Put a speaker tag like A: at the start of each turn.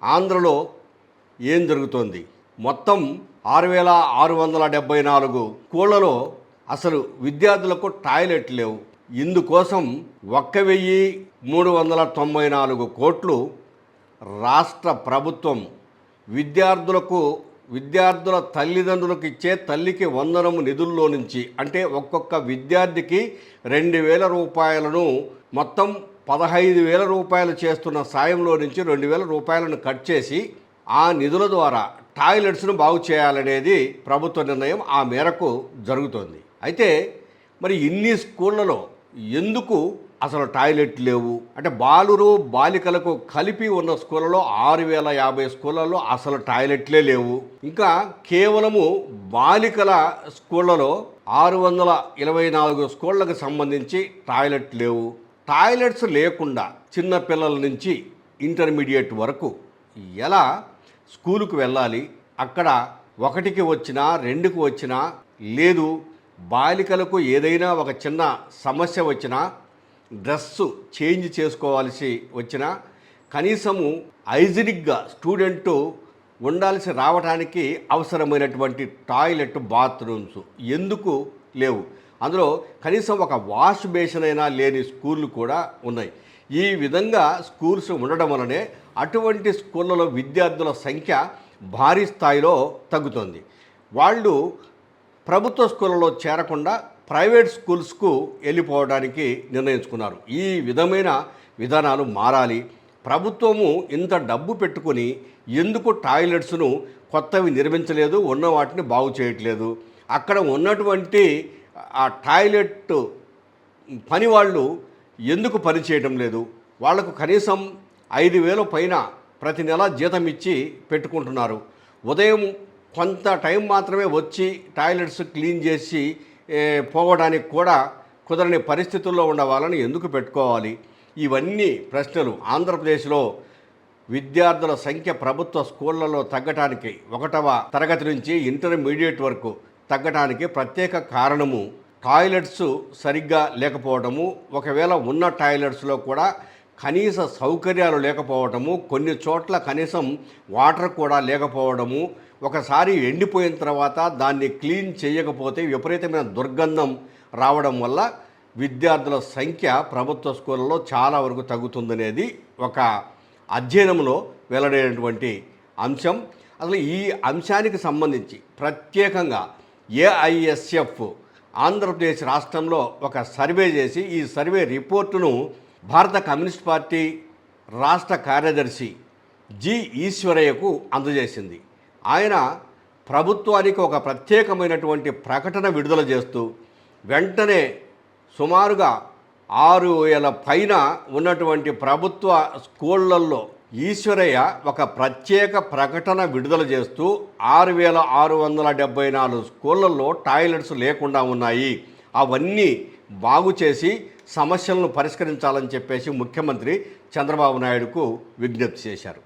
A: ఆంధ్రలో ఏం జరుగుతోంది? మొత్తం 6,674 స్కూళ్లలో అసలు విద్యార్థులకు టాయిలెట్ లేవు. ఇందుకోసం 1,394 కోట్లు రాష్ట్ర ప్రభుత్వం విద్యార్థుల తల్లిదండ్రులకు ఇచ్చే తల్లికి వందనం నిధుల్లో నుంచి, అంటే ఒక్కొక్క విద్యార్థికి 2,000 రూపాయలను మొత్తం 15,000 రూపాయలు చేస్తున్న సాయంలో నుంచి 2,000 రూపాయలను కట్ చేసి ఆ నిధుల ద్వారా టాయిలెట్స్ను బాగు చేయాలనేది ప్రభుత్వ నిర్ణయం. ఆ మేరకు జరుగుతోంది. అయితే మరి ఇన్ని స్కూళ్ళలో ఎందుకు అసలు టాయిలెట్ లేవు? అంటే బాలికలకు కలిపి ఉన్న స్కూళ్ళలో 6,050 స్కూళ్ళలో అసలు టాయిలెట్లే లేవు. ఇంకా కేవలము బాలికల స్కూళ్ళలో 624 స్కూళ్ళకు సంబంధించి టాయిలెట్ లేవు. టాయిలెట్స్ లేకుండా చిన్నపిల్లల నుంచి ఇంటర్మీడియట్ వరకు ఎలా స్కూలుకు వెళ్ళాలి? అక్కడ 1కి వచ్చినా 2కి వచ్చినా లేదు, బాలికలకు ఏదైనా ఒక చిన్న సమస్య వచ్చినా, డ్రెస్సు చేంజ్ చేసుకోవాల్సి వచ్చినా, కనీసము హైజీనిక్గా స్టూడెంటు ఉండాల్సి రావడానికి అవసరమైనటువంటి టాయిలెట్ బాత్రూమ్స్ ఎందుకు లేవు? అందులో కనీసం ఒక వాష్ బేసిన్ అయినా లేని స్కూళ్ళు కూడా ఉన్నాయి. ఈ విధంగా స్కూల్స్ ఉండడం వలనే అటువంటి స్కూళ్ళలో విద్యార్థుల సంఖ్య భారీ స్థాయిలో తగ్గుతుంది. వాళ్ళు ప్రభుత్వ స్కూళ్ళలో చేరకుండా ప్రైవేట్ స్కూల్స్కు వెళ్ళిపోవడానికి నిర్ణయించుకున్నారు. ఈ విధమైన విధానాలు మారాలి. ప్రభుత్వము ఇంత డబ్బు పెట్టుకొని ఎందుకు టాయిలెట్స్ను కొత్తవి నిర్మించలేదు, ఉన్న వాటిని బాగు చేయట్లేదు? అక్కడ ఉన్నటువంటి ఆ టాయిలెట్ పని వాళ్ళు ఎందుకు పని చేయడం లేదు? వాళ్లకు కనీసం 5,000 పైన ప్రతి నెల జీతం ఇచ్చి పెట్టుకుంటున్నారు. ఉదయం కొంత టైం మాత్రమే వచ్చి టాయిలెట్స్ క్లీన్ చేసి పోవడానికి కూడా కుదరని పరిస్థితుల్లో ఉన్న వాళ్ళని ఎందుకు పెట్టుకోవాలి? ఇవన్నీ ప్రశ్నలు. ఆంధ్రప్రదేశ్లో విద్యార్థుల సంఖ్య ప్రభుత్వ స్కూళ్లలో తగ్గటానికి, 1వ తరగతి నుంచి ఇంటర్మీడియట్ వరకు తగ్గటానికి ప్రత్యేక కారణము టాయిలెట్స్ సరిగ్గా లేకపోవడము, ఒకవేళ ఉన్న టాయిలెట్స్లో కూడా కనీస సౌకర్యాలు లేకపోవడము, కొన్ని చోట్ల కనీసం వాటర్ కూడా లేకపోవడము, ఒకసారి ఎండిపోయిన తర్వాత దాన్ని క్లీన్ చేయకపోతే విపరీతమైన దుర్గంధం రావడం వల్ల విద్యార్థుల సంఖ్య ప్రభుత్వ స్కూళ్ళలో చాలా వరకు తగ్గుతుందనేది ఒక అధ్యయనంలో వెల్లడైనటువంటి అంశం. అసలు ఈ అంశానికి సంబంధించి ప్రత్యేకంగా ఏఐఎస్ఎఫ్ ఆంధ్రప్రదేశ్ రాష్ట్రంలో ఒక సర్వే చేసి ఈ సర్వే రిపోర్టును భారత కమ్యూనిస్ట్ పార్టీ రాష్ట్ర కార్యదర్శి జి ఈశ్వరయ్యకు అందజేసింది. ఆయన ప్రభుత్వానికి ఒక ప్రత్యేకమైనటువంటి ప్రకటన విడుదల చేస్తూ వెంటనే సుమారుగా 6,000 పైన ఉన్నటువంటి ప్రభుత్వ స్కూళ్ళల్లో ఈశ్వరయ్య ఒక ప్రత్యేక ప్రకటన విడుదల చేస్తూ 6,674 స్కూళ్ళల్లో టాయిలెట్స్ లేకుండా ఉన్నాయి, అవన్నీ బాగు చేసి సమస్యలను పరిష్కరించాలని చెప్పేసి ముఖ్యమంత్రి చంద్రబాబు నాయుడుకు విజ్ఞప్తి చేశారు.